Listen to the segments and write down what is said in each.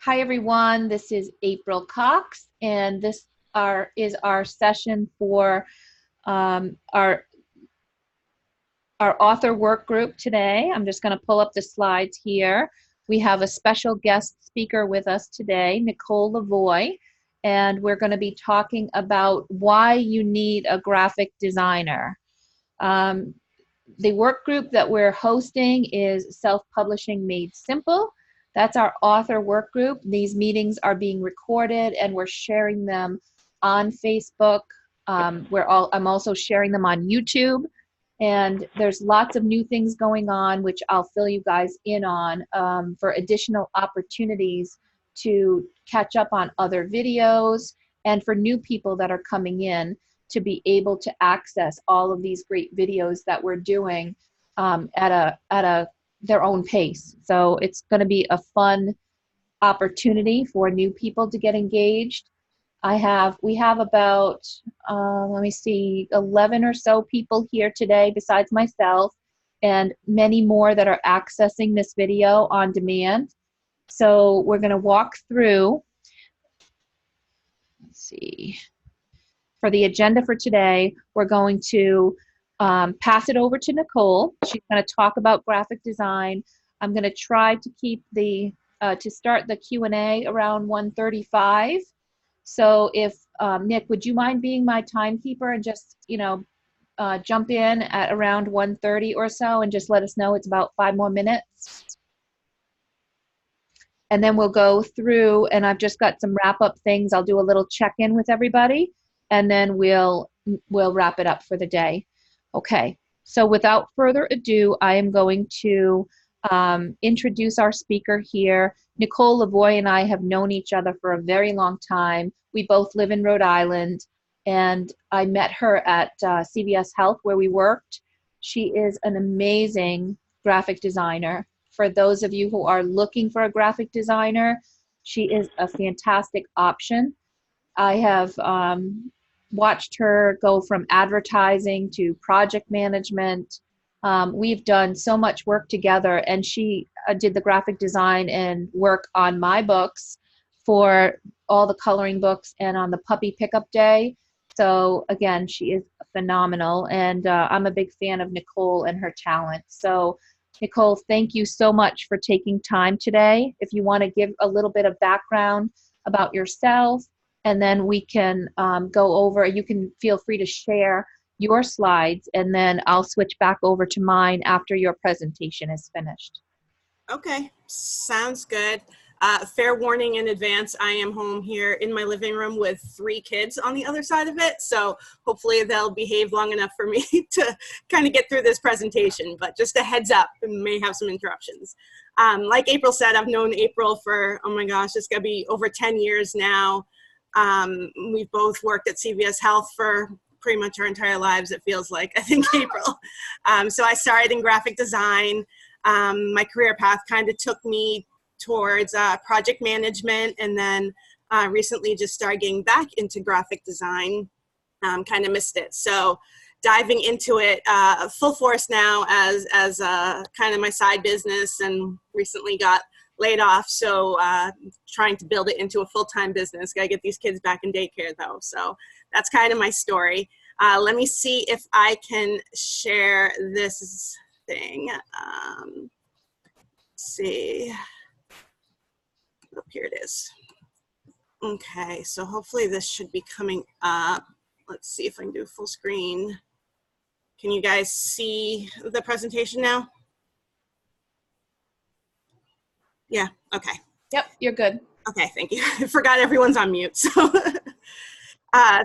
Hi everyone, this is April Cox, and this is our session for um, our, our author work group today. I'm just going to pull up the slides here. We have a special guest speaker with us today, Nicole Lavoie, and we're going to be talking about why you need a graphic designer. The work group that we're hosting is Self-Publishing Made Simple. That's our author work group. These meetings are being recorded and we're sharing them on Facebook. I'm also sharing them on YouTube. And there's lots of new things going on, which I'll fill you guys in on for additional opportunities to catch up on other videos and for new people that are coming in to be able to access all of these great videos that we're doing at their own pace. So it's going to be a fun opportunity for new people to get engaged. We have about, let me see, 11 or so people here today besides myself, and many more that are accessing this video on demand. So we're going to walk through, let's see, for the agenda for today, we're going to pass it over to Nicole. She's going to talk about graphic design. I'm going to try to keep to start the Q&A around 1:35. So if, Nick, would you mind being my timekeeper and just, jump in at around 1:30 or so and just let us know it's about 5 more minutes? And then we'll go through, and I've just got some wrap-up things. I'll do a little check-in with everybody, and then we'll wrap it up for the day. Okay, so without further ado, I am going to introduce our speaker here. Nicole Lavoie and I have known each other for a very long time. We both live in Rhode Island, and I met her at CVS Health where we worked. She is an amazing graphic designer. For those of you who are looking for a graphic designer, she is a fantastic option. I have watched her go from advertising to project management. We've done so much work together, and she did the graphic design and work on my books for all the coloring books and on the puppy pickup day. So again, she is phenomenal, and I'm a big fan of Nicole and her talent. So Nicole, thank you so much for taking time today. If you want to give a little bit of background about yourself, and then we can go over, you can feel free to share your slides, and then I'll switch back over to mine after your presentation is finished. Okay, sounds good. Fair warning in advance, I am home here in my living room with 3 kids on the other side of it, so hopefully they'll behave long enough for me to kind of get through this presentation, but just a heads up, we may have some interruptions. Like April said, I've known April for, oh my gosh, it's gonna be over 10 years now. We've both worked at CVS Health for pretty much our entire lives, it feels like, I think, April. So I started in graphic design. My career path kind of took me towards project management, and then recently just started getting back into graphic design, kind of missed it. So diving into it full force now as kind of my side business, and recently got laid off, so trying to build it into a full-time business. Gotta get these kids back in daycare though, so that's kind of my story. Let me see if I can share this thing. Let's see. Oh, here it is. Okay, so hopefully this should be coming up. Let's see if I can do full screen. Can you guys see the presentation now? Yeah, okay. Yep, you're good. Okay, thank you. I forgot everyone's on mute. So,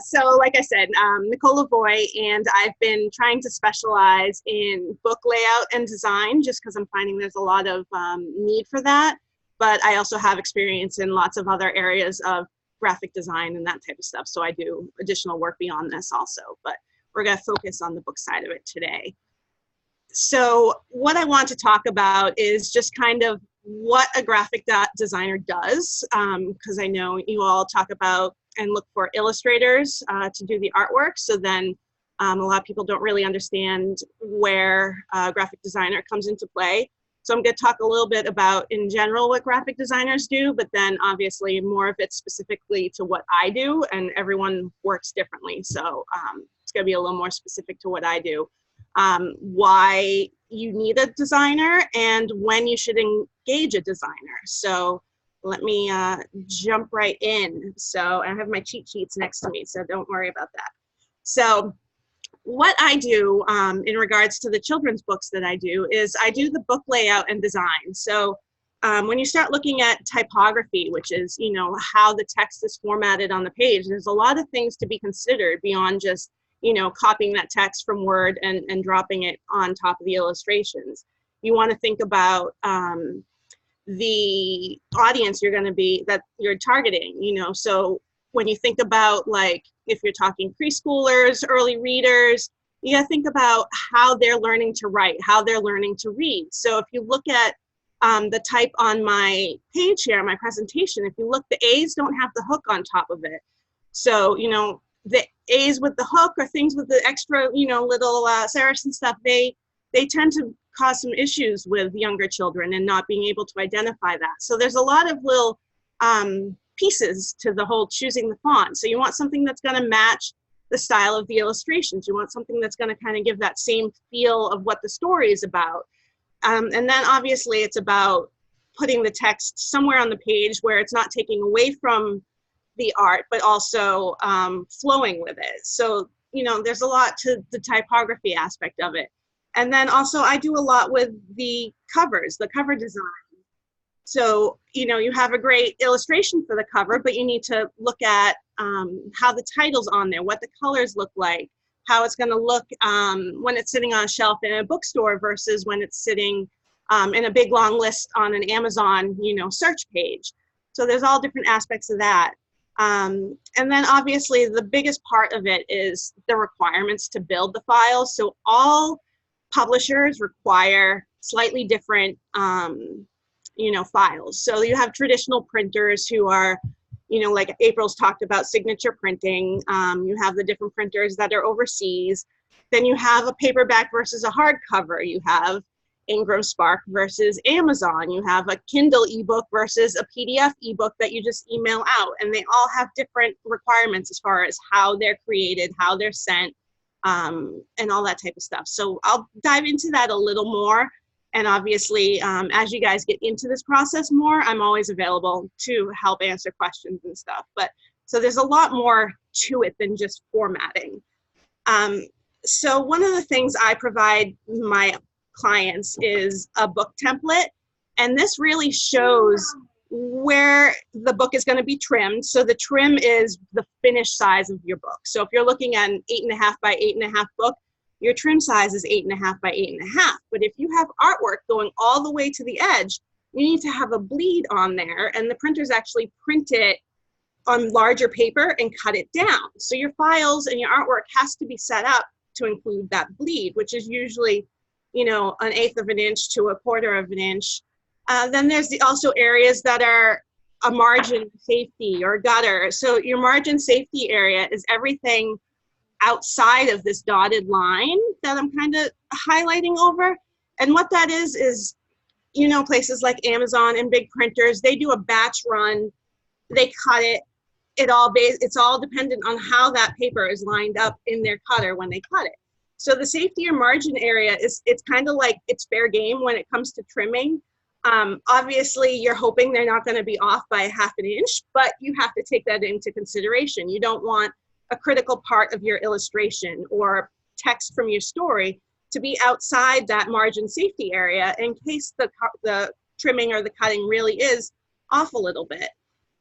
so like I said, Nicole Lavoie, and I've been trying to specialize in book layout and design just because I'm finding there's a lot of need for that. But I also have experience in lots of other areas of graphic design and that type of stuff. So I do additional work beyond this also, but we're gonna focus on the book side of it today. So what I want to talk about is just kind of what a graphic designer does, because I know you all talk about and look for illustrators to do the artwork. So then a lot of people don't really understand where a graphic designer comes into play. So I'm going to talk a little bit about, in general, what graphic designers do, but then obviously more of it specifically to what I do, and everyone works differently. So it's going to be a little more specific to what I do. Why you need a designer and when you should engage a designer. So let me jump right in. So I have my cheat sheets next to me, so don't worry about that. So what I do in regards to the children's books that I do is I do the book layout and design. So when you start looking at typography, which is, you know, how the text is formatted on the page, there's a lot of things to be considered beyond just, you know, copying that text from Word and dropping it on top of the illustrations. You want to think about the audience that you're targeting, you know. So when you think about, like, if you're talking preschoolers, early readers, you gotta think about how they're learning to write, how they're learning to read. So if you look at the type on my page here, my presentation, if you look, the A's don't have the hook on top of it. So, you know, the A's with the hook or things with the extra, you know, little serifs and stuff, they tend to cause some issues with younger children and not being able to identify that. So there's a lot of little pieces to the whole choosing the font. So you want something that's going to match the style of the illustrations. You want something that's going to kind of give that same feel of what the story is about. And then obviously it's about putting the text somewhere on the page where it's not taking away from the art, but also flowing with it. So, you know, there's a lot to the typography aspect of it. And then also I do a lot with the covers, the cover design. So, you know, you have a great illustration for the cover, but you need to look at how the title's on there, what the colors look like, how it's going to look when it's sitting on a shelf in a bookstore versus when it's sitting in a big long list on an Amazon, you know, search page. So there's all different aspects of that. And then obviously the biggest part of it is the requirements to build the files. So all publishers require slightly different you know, files. So you have traditional printers who are, you know, like April's talked about signature printing. You have the different printers that are overseas. Then you have a paperback versus a hardcover. You have Ingram Spark versus Amazon. You have a Kindle ebook versus a PDF ebook that you just email out. And they all have different requirements as far as how they're created, how they're sent, and all that type of stuff. So I'll dive into that a little more. And obviously, as you guys get into this process more, I'm always available to help answer questions and stuff. But so there's a lot more to it than just formatting. So one of the things I provide my clients is a book template. And this really shows where the book is going to be trimmed. So the trim is the finished size of your book. So if you're looking at an 8.5 by 8.5 book, your trim size is 8.5 by 8.5. But if you have artwork going all the way to the edge, you need to have a bleed on there, and the printers actually print it on larger paper and cut it down. So your files and your artwork has to be set up to include that bleed, which is usually, you know, 1/8 of an inch to 1/4 of an inch. Then there's also areas that are a margin safety or gutter. So your margin safety area is everything outside of this dotted line that I'm kind of highlighting over. And what that is, you know, places like Amazon and big printers, they do a batch run, they cut it, it's all dependent on how that paper is lined up in their cutter when they cut it. So the safety or margin area it's kind of like it's fair game when it comes to trimming. Obviously, you're hoping they're not going to be off by 1/2 an inch, but you have to take that into consideration. You don't want a critical part of your illustration or text from your story to be outside that margin safety area in case the trimming or the cutting really is off a little bit.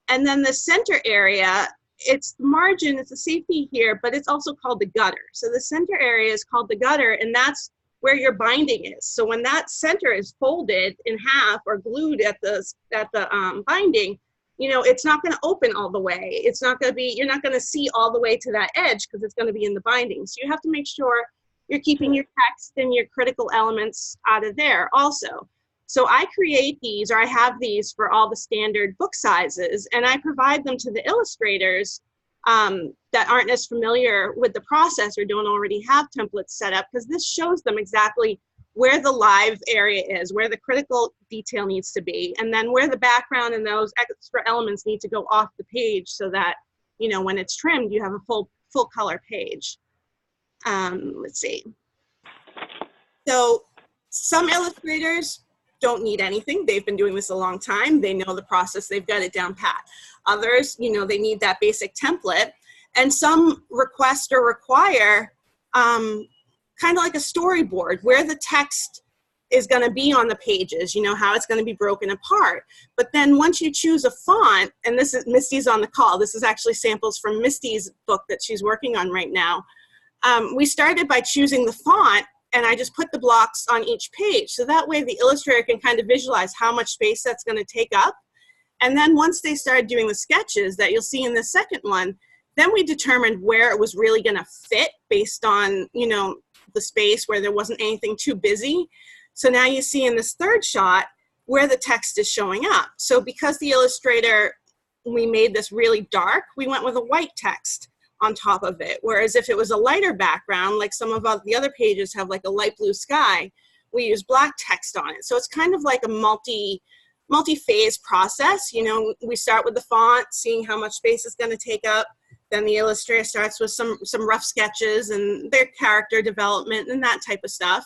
And then the center area, it's the margin, it's a safety here, but it's also called the gutter. So the center area is called the gutter, and that's where your binding is. So when that center is folded in half or glued at the binding, you know, it's not going to open all the way. It's not going to be, you're not going to see all the way to that edge because it's going to be in the binding. So you have to make sure you're keeping your text and your critical elements out of there also. So I create these, or I have these for all the standard book sizes, and I provide them to the illustrators that aren't as familiar with the process or don't already have templates set up, because this shows them exactly where the live area is, where the critical detail needs to be, and then where the background and those extra elements need to go off the page so that, you know, when it's trimmed, you have a full color page. Let's see. So some illustrators don't need anything. They've been doing this a long time. They know the process. They've got it down pat. Others, you know, they need that basic template. And some request or require kind of like a storyboard where the text is going to be on the pages, you know, how it's going to be broken apart. But then once you choose a font, and this is Misty's on the call, this is actually samples from Misty's book that she's working on right now. We started by choosing the font, and I just put the blocks on each page. So that way the illustrator can kind of visualize how much space that's going to take up. And then once they started doing the sketches that you'll see in the second one, then we determined where it was really going to fit based on, you know, the space where there wasn't anything too busy. So now you see in this third shot where the text is showing up. So because the illustrator, we made this really dark, we went with a white text on top of it. Whereas if it was a lighter background, like some of the other pages have like a light blue sky, we use black text on it. So it's kind of like a multi-phase process. You know, we start with the font, seeing how much space it's going to take up. Then the illustrator starts with some rough sketches and their character development and that type of stuff.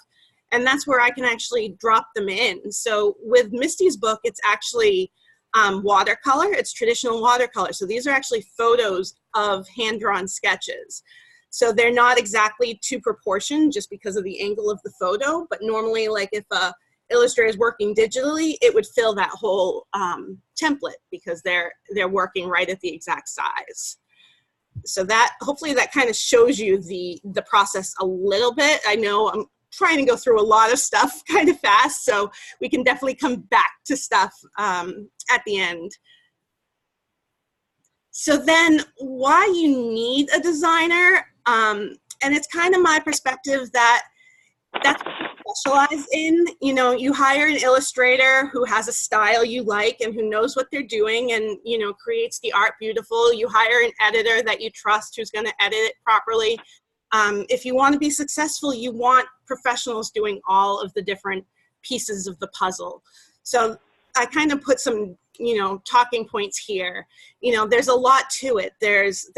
And that's where I can actually drop them in. So with Misty's book, it's actually watercolor. It's traditional watercolor. So these are actually photos of hand-drawn sketches. So they're not exactly to proportion just because of the angle of the photo, but normally, like if a illustrator is working digitally, it would fill that whole template because they're working right at the exact size. So that, hopefully that kind of shows you the process a little bit. I know I'm trying to go through a lot of stuff kind of fast, so we can definitely come back to stuff at the end. So then why you need a designer, and it's kind of my perspective that that's what you specialize in. You know, you hire an illustrator who has a style you like and who knows what they're doing and, you know, creates the art beautiful. You hire an editor that you trust who's going to edit it properly. If you want to be successful, you want professionals doing all of the different pieces of the puzzle. So I kind of put some, you know, talking points here. You know, there's a lot to it. There's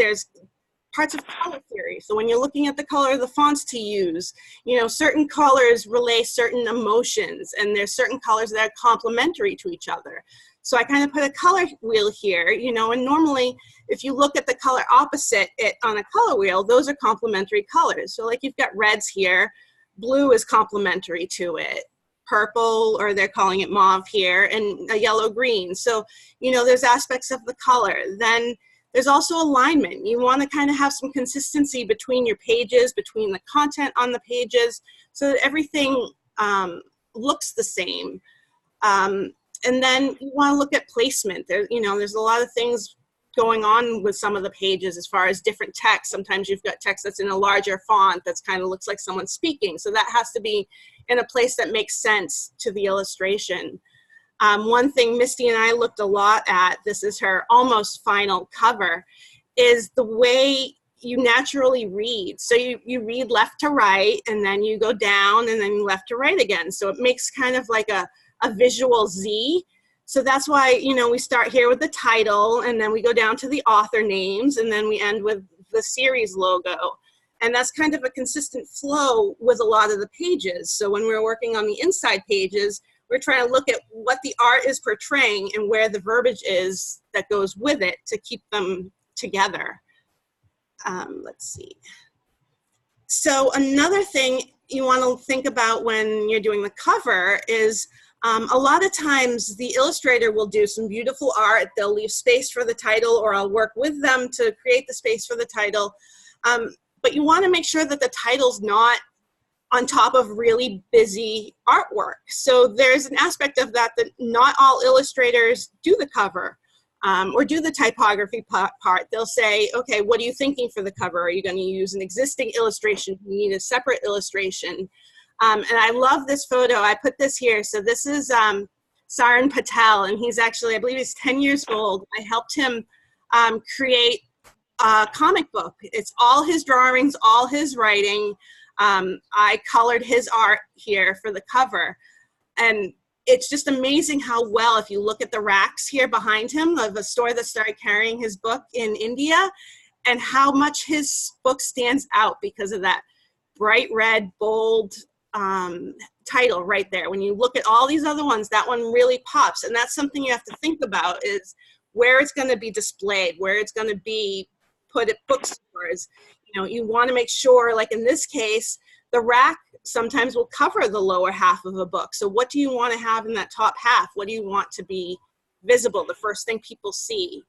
parts of color theory. So when you're looking at the color of the fonts to use, you know, certain colors relay certain emotions, and there's certain colors that are complementary to each other. So I kind of put a color wheel here, you know, and normally if you look at the color opposite it on a color wheel, those are complementary colors. So like you've got reds here, blue is complementary to it, purple, or they're calling it mauve here, and a yellow green. So, you know, there's aspects of the color. Then there's also alignment. You want to kind of have some consistency between your pages, between the content on the pages, so that everything looks the same. And then you want to look at placement. There, you know, there's a lot of things going on with some of the pages as far as different text. Sometimes you've got text that's in a larger font that's kind of looks like someone speaking. So that has to be in a place that makes sense to the illustration. One thing Misty and I looked a lot at, this is her almost final cover, is the way you naturally read. So you read left to right, and then you go down, and then left to right again. So it makes kind of like a visual Z. So that's why, you know, we start here with the title, and then we go down to the author names, and then we end with the series logo. And that's kind of a consistent flow with a lot of the pages. So when we're working on the inside pages, we're trying to look at what the art is portraying and where the verbiage is that goes with it to keep them together. Let's see. So another thing you want to think about when you're doing the cover is a lot of times the illustrator will do some beautiful art. They'll leave space for the title, or I'll work with them to create the space for the title. But you want to make sure that the title's not on top of really busy artwork. So there's an aspect of that not all illustrators do the cover or do the typography part. They'll say, okay, what are you thinking for the cover? Are you going to use an existing illustration? You need a separate illustration. And I love this photo. I put this here. So this is Saran Patel, and he's actually, I believe he's 10 years old. I helped him create a comic book. It's all his drawings, all his writing. I colored his art here for the cover. And it's just amazing how well, if you look at the racks here behind him of a store that started carrying his book in India, and how much his book stands out because of that bright red, bold title right there. When you look at all these other ones, that one really pops. And that's something you have to think about, is where it's going to be displayed, where it's going to be put at bookstores. You know, you want to make sure, like in this case, the rack sometimes will cover the lower half of a book. So what do you want to have in that top half? What do you want to be visible, the first thing people see?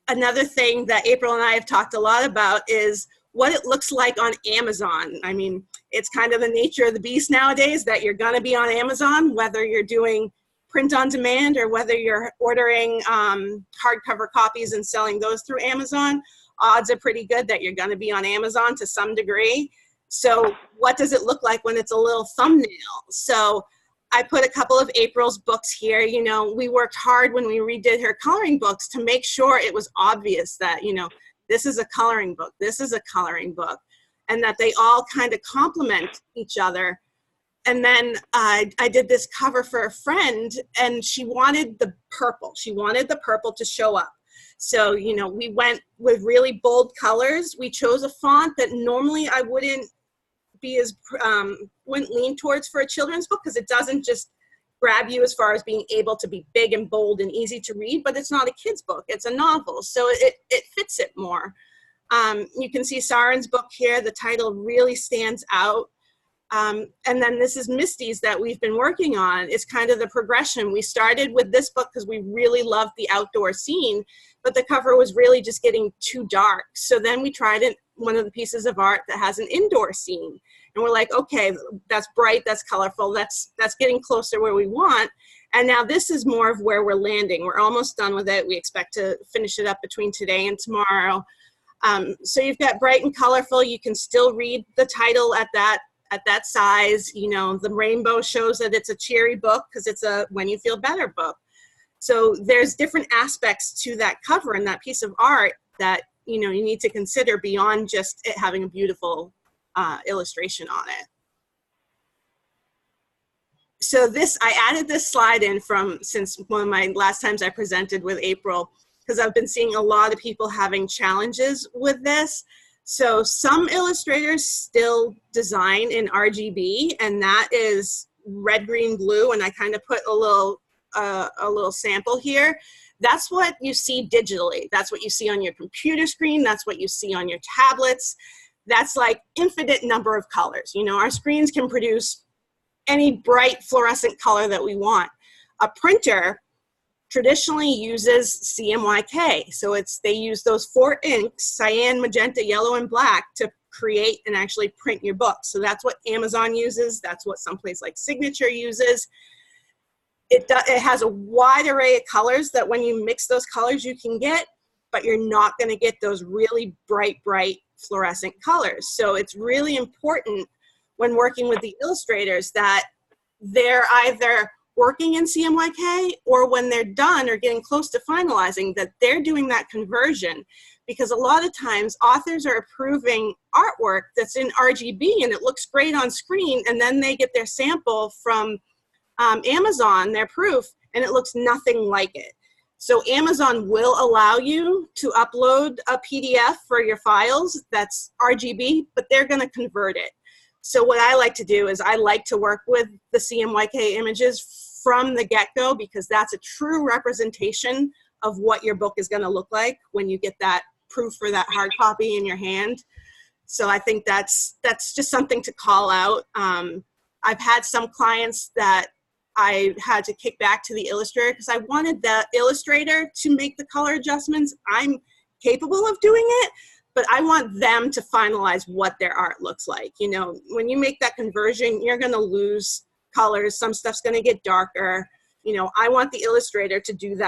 Another thing that April and I have talked a lot about is what it looks like on Amazon. I mean, it's kind of the nature of the beast nowadays that you're going to be on Amazon, whether you're doing print on demand or whether you're ordering hardcover copies and selling those through Amazon. Odds are pretty good that you're going to be on Amazon to some degree. So what does it look like when it's a little thumbnail? So I put a couple of April's books here. You know, we worked hard when we redid her coloring books to make sure it was obvious that, you know, this is a coloring book, this is a coloring book, and that they all kind of complement each other. And then I did this cover for a friend, and she wanted the purple. She wanted the purple to show up. So, you know, we went with really bold colors. We chose a font that normally I wouldn't be as, wouldn't lean towards for a children's book, because it doesn't just grab you as far as being able to be big and bold and easy to read, but it's not a kid's book, it's a novel. So it fits it more. You can see Saren's book here, the title really stands out. And then this is Mistys that we've been working on. It's kind of the progression. We started with this book because we really loved the outdoor scene, but the cover was really just getting too dark. So then we tried one of the pieces of art that has an indoor scene. And we're like, okay, that's bright, that's colorful, that's getting closer where we want. And now this is more of where we're landing. We're almost done with it. We expect to finish it up between today and tomorrow. So you've got bright and colorful. You can still read the title at that size. You know, the rainbow shows that it's a cheery book because it's a When You Feel Better book. So there's different aspects to that cover and that piece of art that, you know, you need to consider beyond just it having a beautiful illustration on it. So I added this slide in since one of my last times I presented with April, because I've been seeing a lot of people having challenges with this. So some illustrators still design in RGB, and that is red, green, blue, and I kind of put a little sample here. That's what you see digitally. That's what you see on your computer screen. That's what you see on your tablets. That's like infinite number of colors. You know, our screens can produce any bright fluorescent color that we want. A printer traditionally uses CMYK. So they use those 4 inks, cyan, magenta, yellow, and black, to create and actually print your book. So that's what Amazon uses. That's what someplace like Signature uses. It has a wide array of colors that when you mix those colors you can get, but you're not going to get those really bright fluorescent colors. So it's really important when working with the illustrators that they're either working in CMYK or when they're done or getting close to finalizing, that they're doing that conversion. Because a lot of times authors are approving artwork that's in RGB and it looks great on screen, and then they get their sample from Amazon, their proof, and it looks nothing like it. So Amazon will allow you to upload a PDF for your files that's RGB, but they're going to convert it. So what I like to do is I like to work with the CMYK images from the get-go, because that's a true representation of what your book is going to look like when you get that proof for that hard copy in your hand. So I think that's just something to call out. I've had some clients that I had to kick back to the illustrator because I wanted the illustrator to make the color adjustments. I'm capable of doing it, but I want them to finalize what their art looks like. You know, when you make that conversion, you're going to lose colors. Some stuff's going to get darker. You know, I want the illustrator to do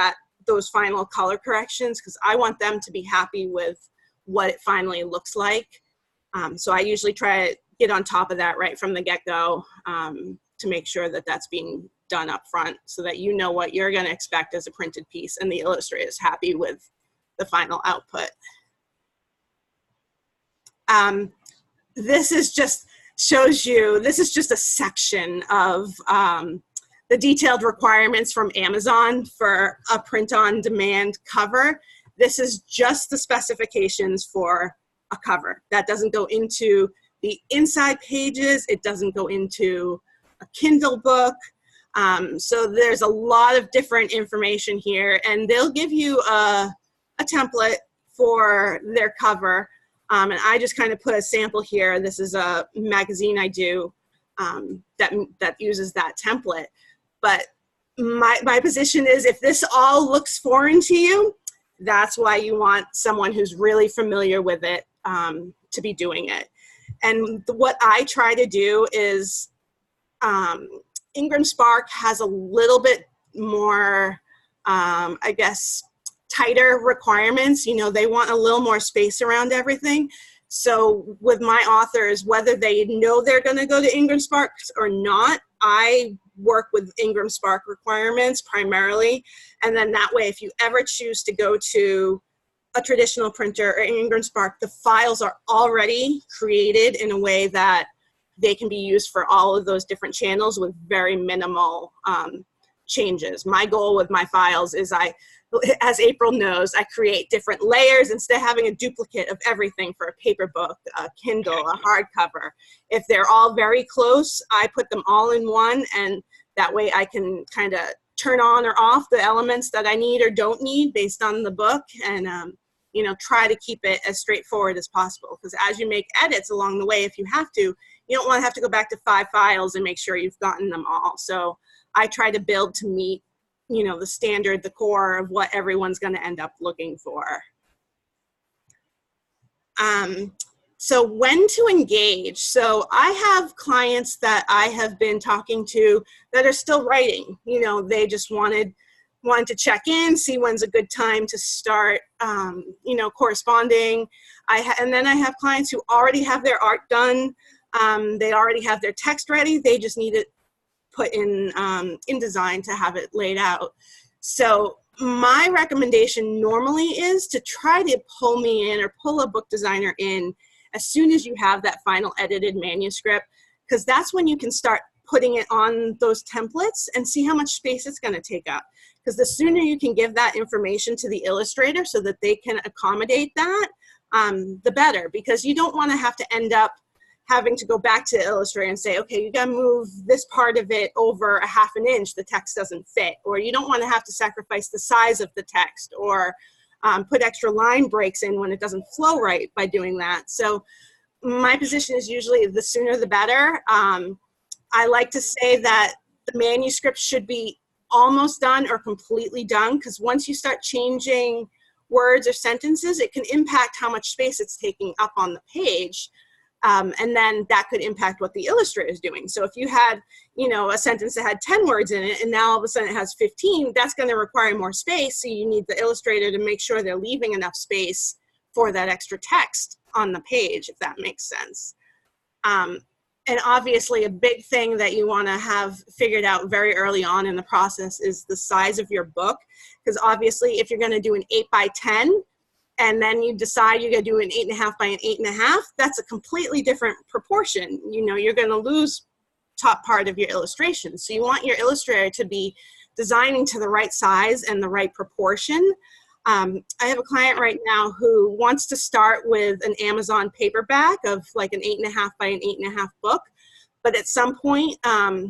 those final color corrections because I want them to be happy with what it finally looks like. So I usually try to get on top of that right from the get-go to make sure that that's being done up front so that you know what you're going to expect as a printed piece and the illustrator is happy with the final output. this is just shows you, this is just a section of the detailed requirements from Amazon for a print-on-demand cover. This is just the specifications for a cover. That doesn't go into the inside pages. It doesn't go into a Kindle book. So there's a lot of different information here, and they'll give you a template for their cover. And I just kind of put a sample here. This is a magazine I do that uses that template. But my position is, if this all looks foreign to you, that's why you want someone who's really familiar with it to be doing it. And what I try to do is, Ingram Spark has a little bit more, I guess, tighter requirements. You know, they want a little more space around everything. So with my authors, whether they know they're going to go to Ingram Spark or not, I work with Ingram Spark requirements primarily. And then that way, if you ever choose to go to a traditional printer or Ingram Spark, the files are already created in a way that they can be used for all of those different channels with very minimal changes. My goal with my files is as April knows, I create different layers instead of having a duplicate of everything for a paper book, a Kindle, a hardcover. If they're all very close, I put them all in one, and that way I can kind of turn on or off the elements that I need or don't need based on the book, and you know, try to keep it as straightforward as possible. Because as you make edits along the way, if you have to, you don't want to have to go back to 5 files and make sure you've gotten them all. So I try to build to meet, you know, the standard, the core of what everyone's going to end up looking for. So when to engage. So I have clients that I have been talking to that are still writing. You know, they just wanted to check in, see when's a good time to start, you know, corresponding. And then I have clients who already have their art done. They already have their text ready. They just need it put in InDesign to have it laid out. So my recommendation normally is to try to pull me in or pull a book designer in as soon as you have that final edited manuscript, because that's when you can start putting it on those templates and see how much space it's going to take up. Because the sooner you can give that information to the illustrator so that they can accommodate that, the better. Because you don't want to have to end up having to go back to the illustrator and say, okay, you got to move this part of it over a ½ inch, the text doesn't fit. Or you don't want to have to sacrifice the size of the text, or put extra line breaks in when it doesn't flow right by doing that. So my position is usually the sooner the better. I like to say that the manuscript should be almost done or completely done, because once you start changing words or sentences, it can impact how much space it's taking up on the page. And then that could impact what the illustrator is doing. So if you had, you know, a sentence that had 10 words in it and now all of a sudden it has 15, that's going to require more space. So you need the illustrator to make sure they're leaving enough space for that extra text on the page, if that makes sense. And obviously a big thing that you want to have figured out very early on in the process is the size of your book. Because obviously if you're going to do an 8 by 10, and then you decide you're going to do an 8.5 by an 8.5, that's a completely different proportion. You know, you're going to lose top part of your illustration. So you want your illustrator to be designing to the right size and the right proportion. I have a client right now who wants to start with an Amazon paperback of like an 8.5 by an 8.5 book. But at some point,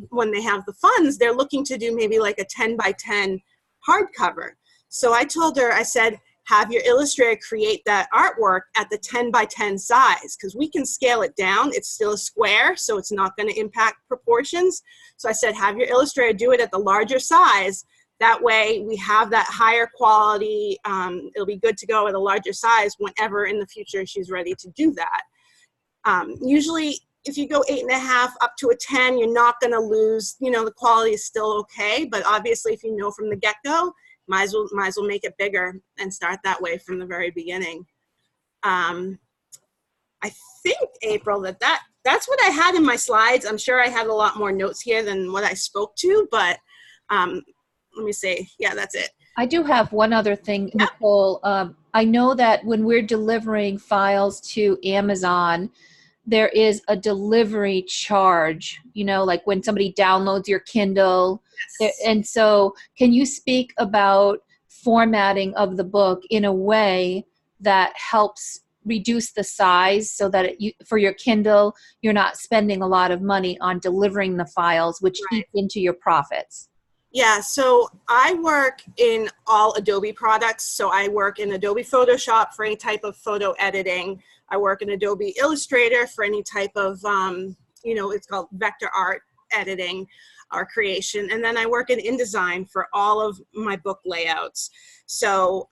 when they have the funds, they're looking to do maybe like a 10 by 10 hardcover. So I told her, I said, have your illustrator create that artwork at the 10 by 10 size, because we can scale it down. It's still a square, so it's not going to impact proportions. So I said, have your illustrator do it at the larger size. That way we have that higher quality. It'll be good to go at a larger size whenever in the future she's ready to do that. Usually if you go 8.5 up to a 10, you're not going to lose, you know, the quality is still okay. But obviously if you know from the get-go, might as well make it bigger and start that way from the very beginning. I think, April, that's what I had in my slides. I'm sure I had a lot more notes here than what I spoke to, but let me see. Yeah, that's it. I do have one other thing, Nicole. I know that when we're delivering files to Amazon, there is a delivery charge, like when somebody downloads your Kindle. Yes. And so can you speak about formatting of the book in a way that helps reduce the size so that for your Kindle, you're not spending a lot of money on delivering the files, which eats into your profits? Yeah, so I work in all Adobe products. So I work in Adobe Photoshop for any type of photo editing. I work in Adobe Illustrator for any type of, it's called vector art editing or creation. And then I work in InDesign for all of my book layouts. So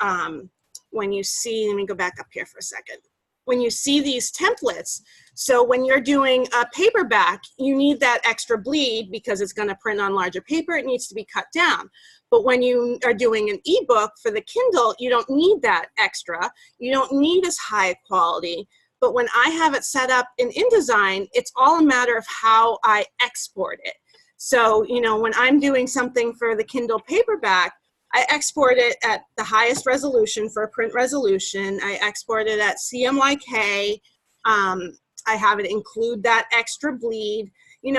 when you see, let me go back up here for a second. When you see these templates, so when you're doing a paperback, you need that extra bleed because it's going to print on larger paper. It needs to be cut down. But when you are doing an ebook for the Kindle, you don't need that extra. You don't need as high quality. But when I have it set up in InDesign, it's all a matter of how I export it. So, when I'm doing something for the Kindle paperback, I export it at the highest resolution for print resolution. I export it at CMYK. I have it include that extra bleed,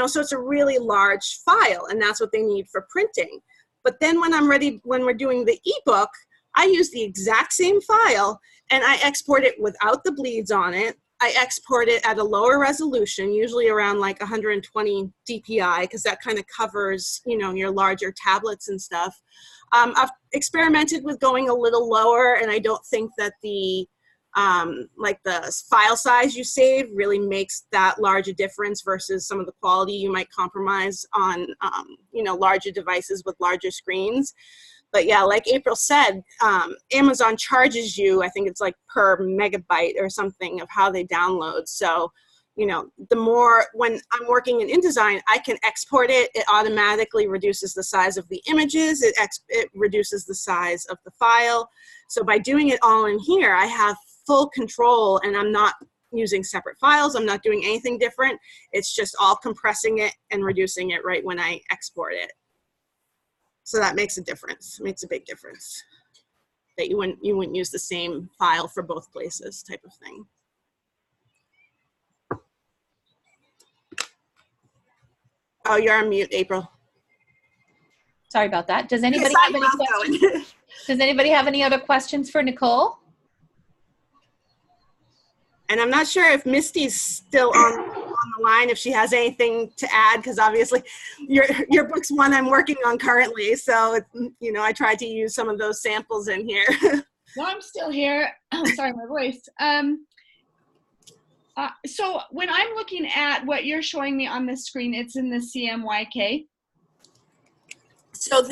so it's a really large file, and that's what they need for printing. But then when we're doing the ebook, I use the exact same file and I export it without the bleeds on it. I export it at a lower resolution, usually around like 120 DPI, because that kind of covers, your larger tablets and stuff. I've experimented with going a little lower, and I don't think that the file size you save really makes that large a difference versus some of the quality you might compromise on, larger devices with larger screens. But yeah, like April said, Amazon charges you, I think it's like per megabyte or something of how they download. So, the more, when I'm working in InDesign, I can export it. It automatically reduces the size of the images. It reduces the size of the file. So by doing it all in here, I have full control, and I'm not using separate files. I'm not doing anything different. It's just all compressing it and reducing it right when I export it. So that makes a difference. It makes a big difference. That you wouldn't use the same file for both places, type of thing. Oh, you're on mute, April. Sorry about that. Does anybody have any questions? Does anybody have any other questions for Nicole? And I'm not sure if Misty's still on the line, if she has anything to add, because obviously your book's one I'm working on currently. So, I tried to use some of those samples in here. No, I'm still here. I'm sorry, my voice. So when I'm looking at what you're showing me on the screen, it's in the CMYK. So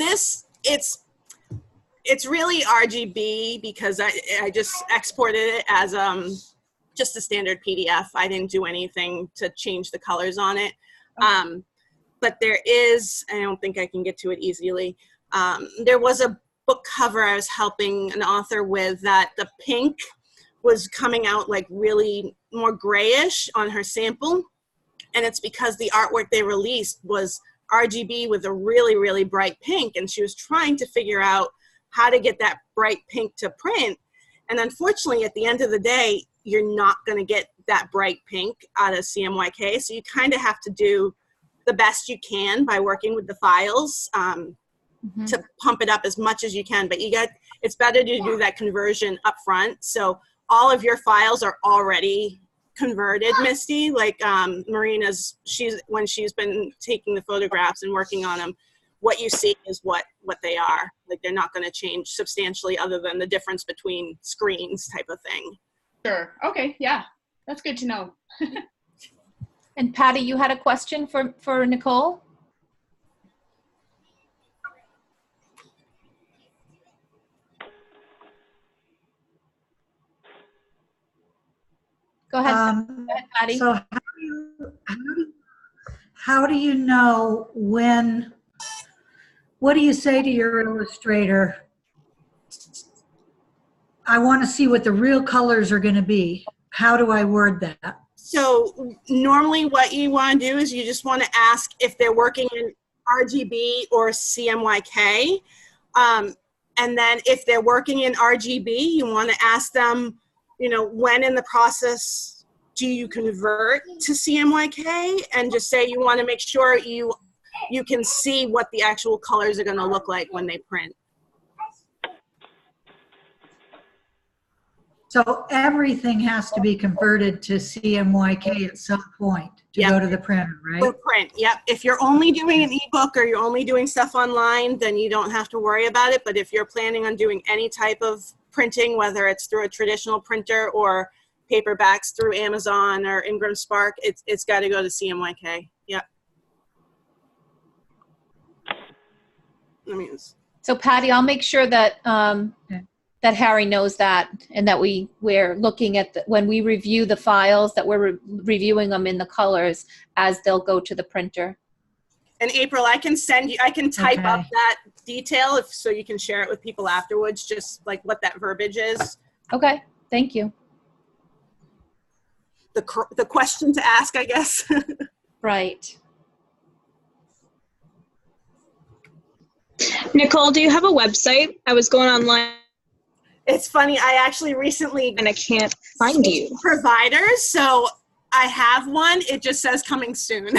it's really RGB because I just exported it as just a standard PDF. I didn't do anything to change the colors on it. Okay. But there is, I don't think I can get to it easily. There was a book cover I was helping an author with that the pink was coming out like really more grayish on her sample. And it's because the artwork they released was RGB with a really, really bright pink. And she was trying to figure out how to get that bright pink to print. And unfortunately, at the end of the day, you're not going to get that bright pink out of CMYK. So you kind of have to do the best you can by working with the files to pump it up as much as you can. But it's better to do that conversion up front. So all of your files are already converted, Misty. Like Marina's, when she's been taking the photographs and working on them, what you see is what they are. Like they're not going to change substantially other than the difference between screens type of thing. Sure. Okay. Yeah. That's good to know. And Patty, you had a question for Nicole? Go ahead. Go ahead, Patty. So how do you know when, what do you say to your illustrator? I want to see what the real colors are going to be. How do I word that? So normally what you want to do is you just want to ask if they're working in RGB or CMYK. And then if they're working in RGB, you want to ask them, when in the process do you convert to CMYK and just say you want to make sure you can see what the actual colors are going to look like when they print? So everything has to be converted to CMYK at some point to Yep. go to the printer, For right? print, yep. If you're only doing an ebook or you're only doing stuff online, then you don't have to worry about it. But if you're planning on doing any type of printing, whether it's through a traditional printer or paperbacks through Amazon or Ingram Spark, it's got to go to CMYK. Yep. I mean, So Patty, I'll make sure that that Harry knows that, and that we're looking at when we review the files, that we're reviewing them in the colors as they'll go to the printer. and April, I can type Okay. up that detail so you can share it with people afterwards, just like what that verbiage is. Okay, thank you. The question to ask, I guess. Right. Nicole, do you have a website? I was going online It's funny, I actually recently and I can't find you. providers, so I have one. It just says coming soon.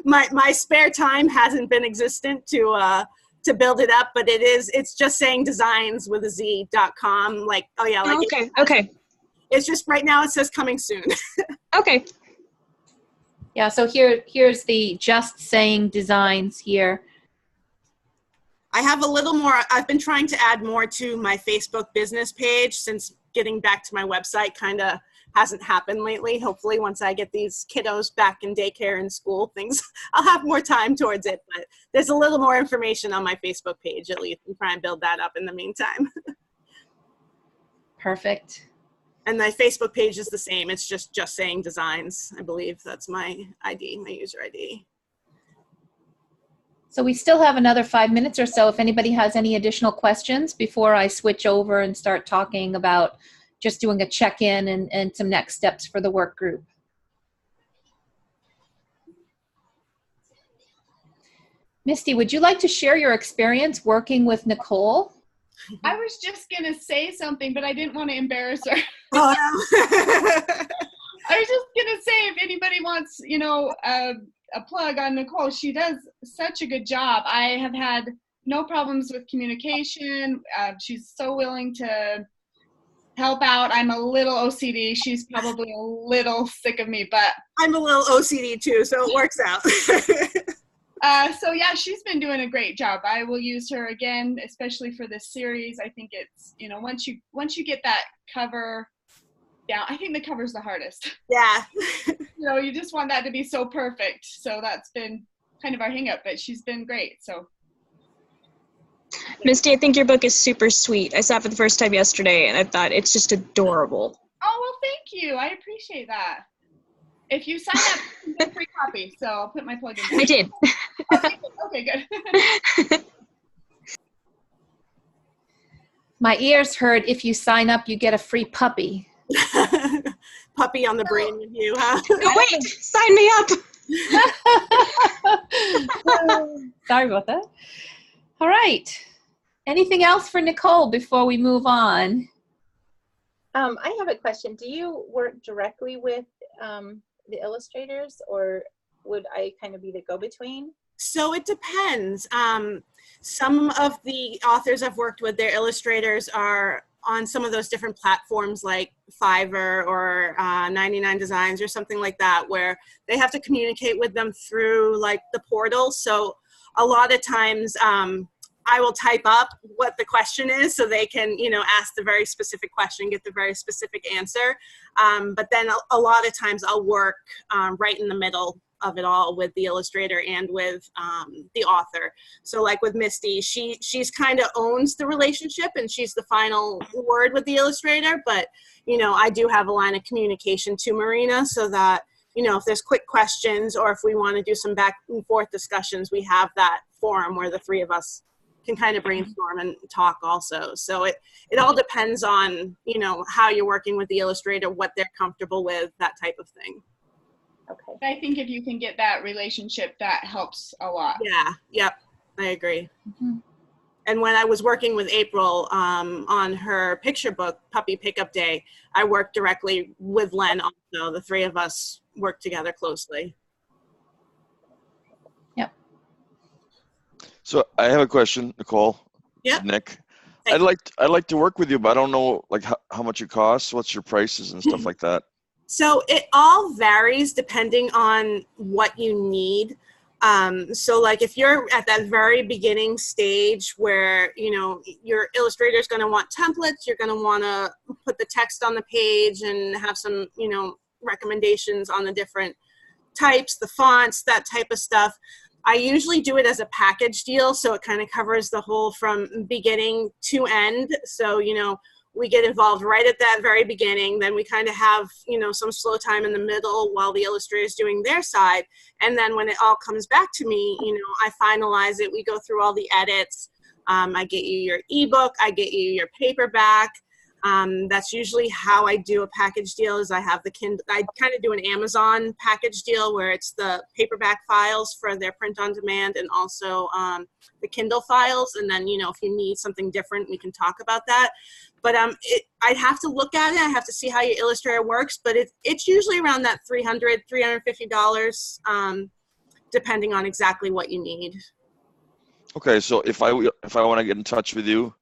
my spare time hasn't been existent to build it up, but it's just saying designs with a Z.com. Like, oh yeah, like Okay. it's just right now it says coming soon. Okay. Yeah, so here's the just saying designs here. I have a little more. I've been trying to add more to my Facebook business page since getting back to my website kind of hasn't happened lately. Hopefully once I get these kiddos back in daycare and school, I'll have more time towards it. But there's a little more information on my Facebook page at least, and try and build that up in the meantime. Perfect. And my Facebook page is the same. It's just saying designs. I believe that's my ID, my user ID. So we still have another 5 minutes or so if anybody has any additional questions before I switch over and start talking about just doing a check-in and some next steps for the work group. Misty, would you like to share your experience working with Nicole? I was just going to say something, but I didn't want to embarrass her. Oh, no. I was just going to say, if anybody wants, a plug on Nicole, she does such a good job. I have had no problems with communication. She's so willing to help out. I'm a little OCD. She's probably a little sick of me, but I'm a little OCD too, so it works out. so yeah, she's been doing a great job. I will use her again, especially for this series. I think it's, once you get that cover down, I think the cover's the hardest. Yeah. You just want that to be so perfect. So that's been kind of our hang up, but she's been great. So Misty, I think your book is super sweet. I saw it for the first time yesterday and I thought it's just adorable. Oh, well, thank you. I appreciate that. If you sign up, you get a free copy. So I'll put my plug in there. I did. Okay, good. My ears heard if you sign up, you get a free puppy. Puppy on the brain with you, huh? No, wait, sign me up. Sorry about that. All right. Anything else for Nicole before we move on? I have a question. Do you work directly with the illustrators, or would I kind of be the go-between? So it depends. Some of the authors I've worked with, their illustrators are on some of those different platforms like Fiverr or 99 Designs or something like that, where they have to communicate with them through like the portal. So a lot of times I will type up what the question is so they can, ask the very specific question, get the very specific answer. But then a lot of times I'll work right in the middle of it all with the illustrator and with the author. So like with Misty, she's kind of owns the relationship and she's the final word with the illustrator. But, I do have a line of communication to Marina so that, if there's quick questions or if we want to do some back and forth discussions, we have that forum where the three of us can kind of brainstorm and talk also. So it all depends on, how you're working with the illustrator, what they're comfortable with, that type of thing. Okay. I think if you can get that relationship, that helps a lot. Yeah. Yep. I agree. Mm-hmm. And when I was working with April on her picture book, Puppy Pickup Day, I worked directly with Len also. The three of us worked together closely. Yep. So I have a question, Nicole. This is Yep. Nick. Thank I'd like to work with you, but I don't know like how much it costs, what's your prices and stuff like that. So it all varies depending on what you need. So like if you're at that very beginning stage where, you know, your illustrator is going to want templates, you're going to want to put the text on the page and have some, you know, recommendations on the different types, the fonts, that type of stuff. I usually do it as a package deal, so it kind of covers the whole from beginning to end. So, you know, we get involved right at that very beginning, then we kind of have, you know, some slow time in the middle while the illustrator is doing their side. And then when it all comes back to me, you know, I finalize it, we go through all the edits. I get you your ebook, I get you your paperback. That's usually how I do a package deal is I have the Kindle, I kind of do an Amazon package deal where it's the paperback files for their print on demand and also the Kindle files. And then, you know, if you need something different, we can talk about that. But I'd have to look at it. I have to see how your Illustrator works, but it's usually around that $300, $350, depending on exactly what you need. Okay, so if I want to get in touch with you,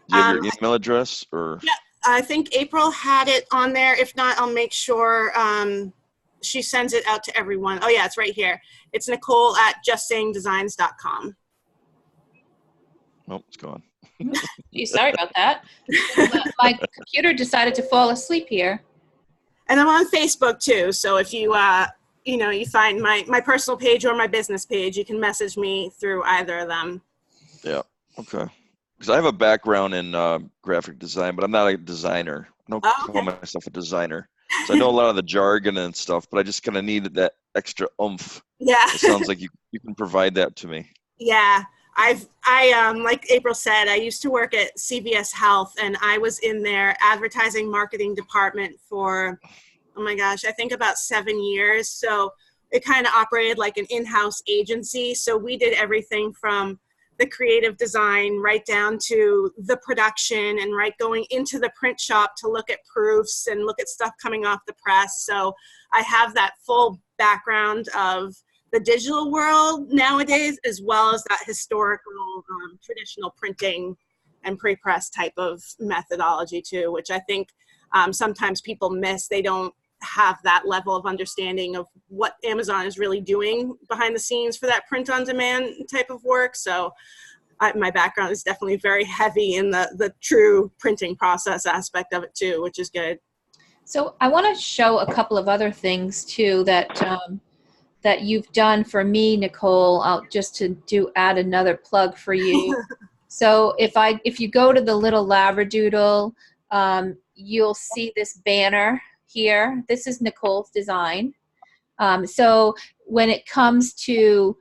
do you have your email address or? Yeah, I think April had it on there. If not, I'll make sure she sends it out to everyone. Oh yeah, it's right here. It's Nicole@justsayingdesigns.com. Nope, it's gone. Gee, sorry about that. My computer decided to fall asleep here. And I'm on Facebook too. So if you, you know, you find my personal page or my business page, you can message me through either of them. Yeah, okay. Because I have a background in graphic design, but I'm not a designer. I don't call myself a designer. So I know a lot of the jargon and stuff, but I just kind of needed that extra oomph. Yeah. It sounds like you can provide that to me. Yeah. I like April said, I used to work at CVS Health, and I was in their advertising marketing department for, oh my gosh, I think about 7 years. So it kind of operated like an in-house agency. So we did everything from the creative design right down to the production and right going into the print shop to look at proofs and look at stuff coming off the press. So I have that full background of the digital world nowadays, as well as that historical traditional printing and pre-press type of methodology too, which I think sometimes people miss. They don't have that level of understanding of what Amazon is really doing behind the scenes for that print on demand type of work. So my background is definitely very heavy in the true printing process aspect of it too, which is good. So I want to show a couple of other things too that that you've done for me, Nicole, just to add another plug for you. So if you go to the little Labradoodle, you'll see this banner here. This is Nicole's design. So when it comes to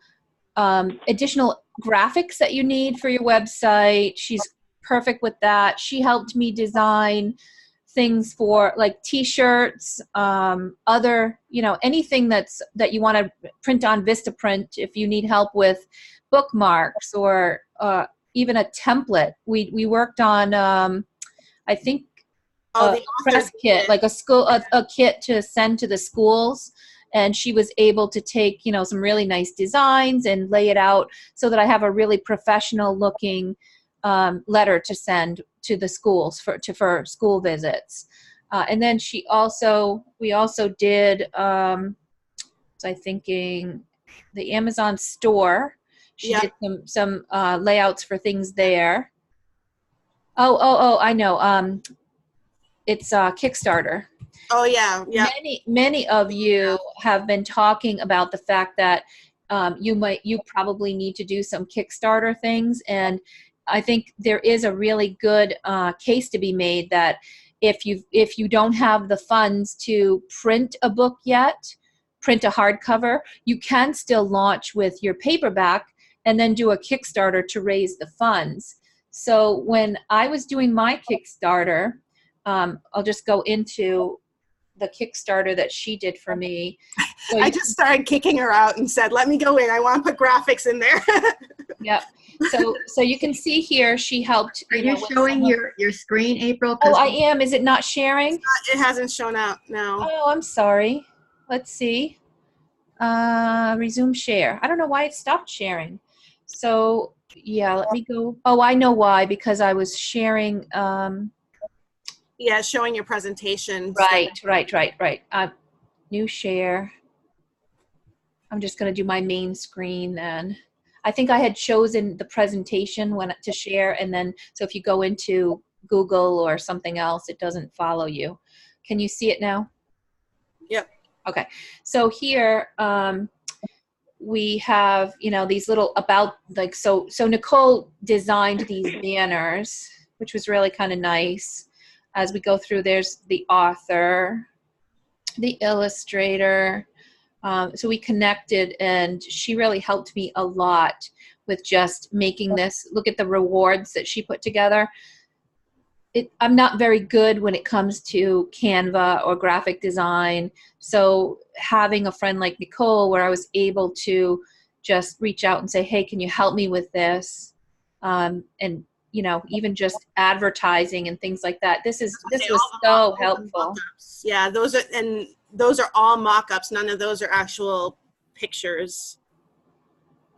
additional graphics that you need for your website, she's perfect with that. She helped me design things for like t-shirts, other, you know, anything that you want to print on Vistaprint. If you need help with bookmarks or even a template, we worked on I think a press kit, like a kit to send to the schools, and she was able to take, you know, some really nice designs and lay it out so that I have a really professional looking letter to send to the schools for school visits. And then we also did, was I thinking, the Amazon store. She did some layouts for things there. Oh, I know. It's Kickstarter. Oh yeah, yeah. Many of you have been talking about the fact that you probably need to do some Kickstarter things, and I think there is a really good case to be made that if you don't have the funds to print a book yet, print a hardcover, you can still launch with your paperback and then do a Kickstarter to raise the funds. So when I was doing my Kickstarter, I'll just go into the Kickstarter that she did for me. So I just started kicking her out and said, let me go in. I want to put graphics in there. Yep. So you can see here, she helped. Are you with showing some of- your screen, April? Oh, 'Cause I am. Is it not sharing? It hasn't shown up, no. Oh, I'm sorry. Let's see. Resume share. I don't know why it stopped sharing. So yeah, let me go. Oh, I know why, because I was sharing. Yeah, showing your presentation. Right. New share. I'm just going to do my main screen then. I think I had chosen the presentation to share, and then so if you go into Google or something else, it doesn't follow you. Can you see it now? Yep. Okay. So here we have, these little so Nicole designed these banners, which was really kind of nice. As we go through, there's the author, the illustrator. So we connected, and she really helped me a lot with just making this. Look at the rewards that she put together. I'm not very good when it comes to Canva or graphic design. So having a friend like Nicole, where I was able to just reach out and say, hey, can you help me with this? And even just advertising and things like that. This was so helpful. Yeah, those are all mock-ups. None of those are actual pictures.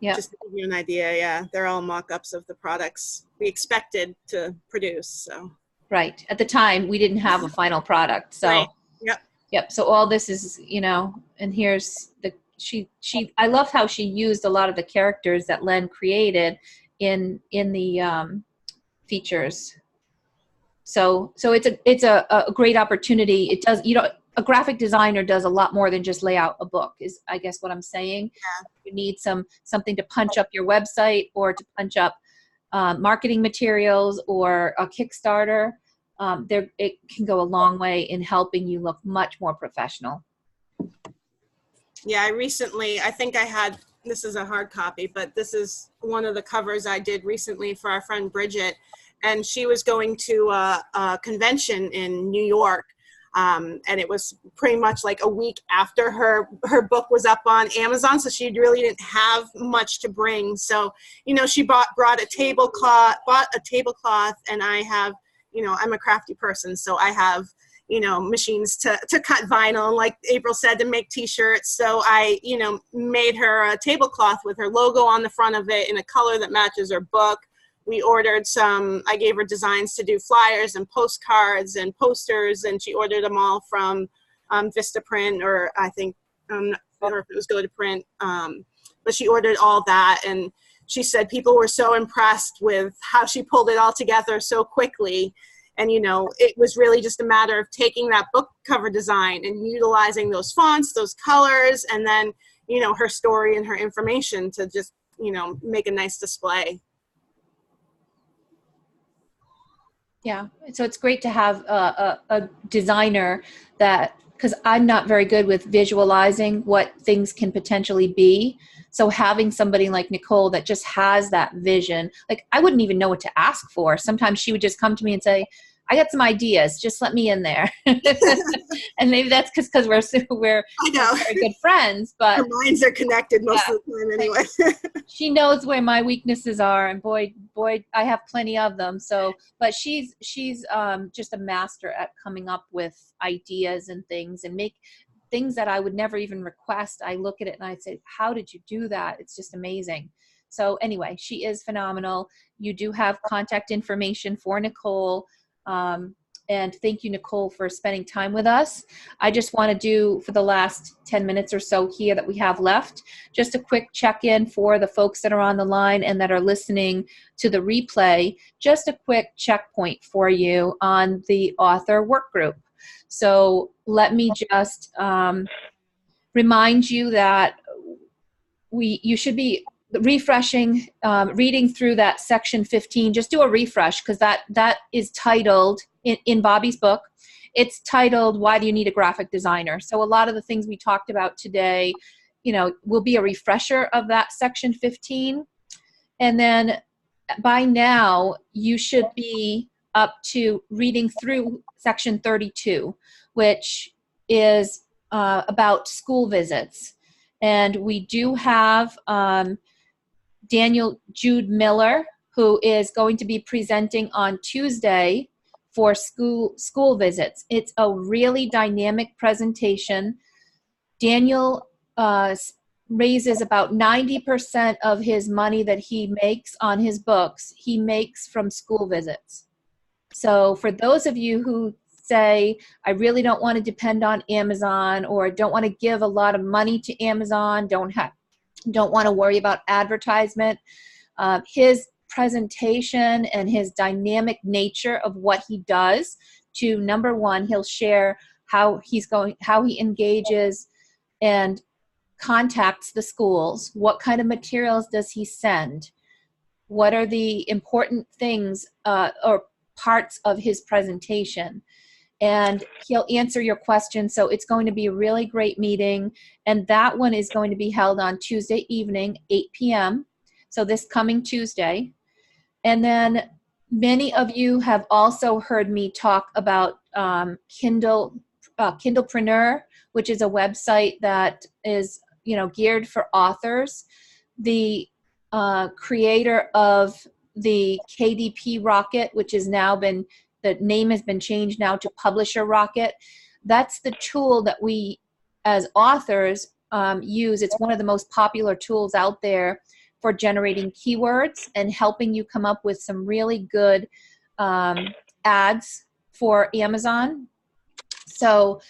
Yeah. Just to give you an idea, yeah, they're all mock-ups of the products we expected to produce. So. Right. At the time, we didn't have a final product. So. Right. Yep. So all this is, and here's I love how she used a lot of the characters that Len created in the features. So it's a great opportunity. It does, a graphic designer does a lot more than just lay out a book, is I guess what I'm saying. Yeah. You need something to punch up your website, or to punch up marketing materials, or a Kickstarter. It can go a long way in helping you look much more professional. Yeah, I think I had, this is a hard copy, but this is one of the covers I did recently for our friend Bridget. And she was going to a convention in New York. And it was pretty much like a week after her book was up on Amazon. So she really didn't have much to bring. So, she brought a tablecloth, and I have, I'm a crafty person. So I have, machines to cut vinyl, and like April said, to make t-shirts. So I, made her a tablecloth with her logo on the front of it in a color that matches her book. We ordered I gave her designs to do flyers and postcards and posters, and she ordered them all from Vistaprint, or I think, I'm not sure if it was Go to Print, but she ordered all that. And she said people were so impressed with how she pulled it all together so quickly. And, it was really just a matter of taking that book cover design and utilizing those fonts, those colors, and then, her story and her information to just, make a nice display. Yeah, so it's great to have a designer because I'm not very good with visualizing what things can potentially be. So having somebody like Nicole that just has that vision, like I wouldn't even know what to ask for. Sometimes she would just come to me and say, I got some ideas, just let me in there. And maybe that's because we're very good friends, but our minds are connected most of the time anyway. She knows where my weaknesses are, and boy, I have plenty of them. So, but she's just a master at coming up with ideas and things, and make things that I would never even request. I look at it and I say, how did you do that? It's just amazing. So anyway, she is phenomenal. You do have contact information for Nicole. And thank you, Nicole, for spending time with us. I just want to do, for the last 10 minutes or so here that we have left, just a quick check-in for the folks that are on the line and that are listening to the replay. Just a quick checkpoint for you on the author work group. So let me just remind you that you should be refreshing, reading through that section 15. Just do a refresh, because that is titled in Bobby's book. It's titled, Why Do You Need a Graphic Designer? So a lot of the things we talked about today, will be a refresher of that section 15. And then by now you should be up to reading through section 32, which is about school visits. And we do have Daniel Jude Miller, who is going to be presenting on Tuesday for school visits. It's a really dynamic presentation. Daniel raises about 90% of his money that he makes on his books, he makes from school visits. So for those of you who say, I really don't want to depend on Amazon, or don't want to give a lot of money to Amazon, don't want to worry about advertisement, his presentation and his dynamic nature of what he does to, number one, he'll share how he engages and contacts the schools. What kind of materials does he send? What are the important things or parts of his presentation? And he'll answer your questions. So it's going to be a really great meeting. And that one is going to be held on Tuesday evening, 8 p.m. So this coming Tuesday. And then many of you have also heard me talk about Kindlepreneur, which is a website that is, geared for authors. The creator of the KDP Rocket, which has now been, the name has been changed now to Publisher Rocket. That's the tool that we as authors use. It's one of the most popular tools out there for generating keywords and helping you come up with some really good ads for Amazon. So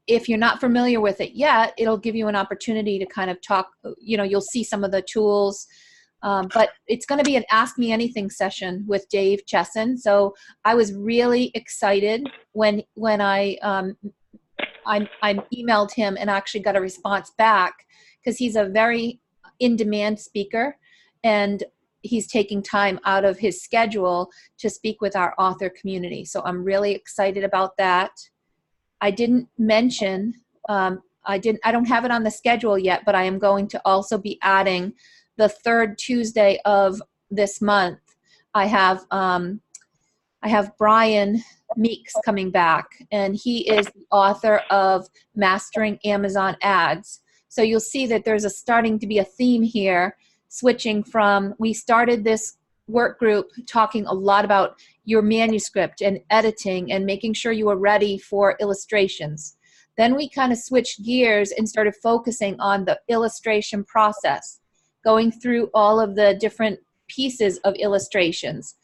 if you're not familiar with it yet, it'll give you an opportunity to kind of talk, you'll see some of the tools. But it's going to be an Ask Me Anything session with Dave Chesson. So I was really excited when I emailed him and actually got a response back, because he's a very in-demand speaker and he's taking time out of his schedule to speak with our author community. So I'm really excited about that. I didn't mention, I don't have it on the schedule yet, but I am going to also be adding the third Tuesday of this month. I have Brian Meeks coming back, and he is the author of Mastering Amazon Ads. So you'll see that there's starting to be a theme here, switching from, we started this work group talking a lot about your manuscript and editing and making sure you were ready for illustrations. Then we kind of switched gears and started focusing on the illustration process, going through all of the different pieces of illustrations.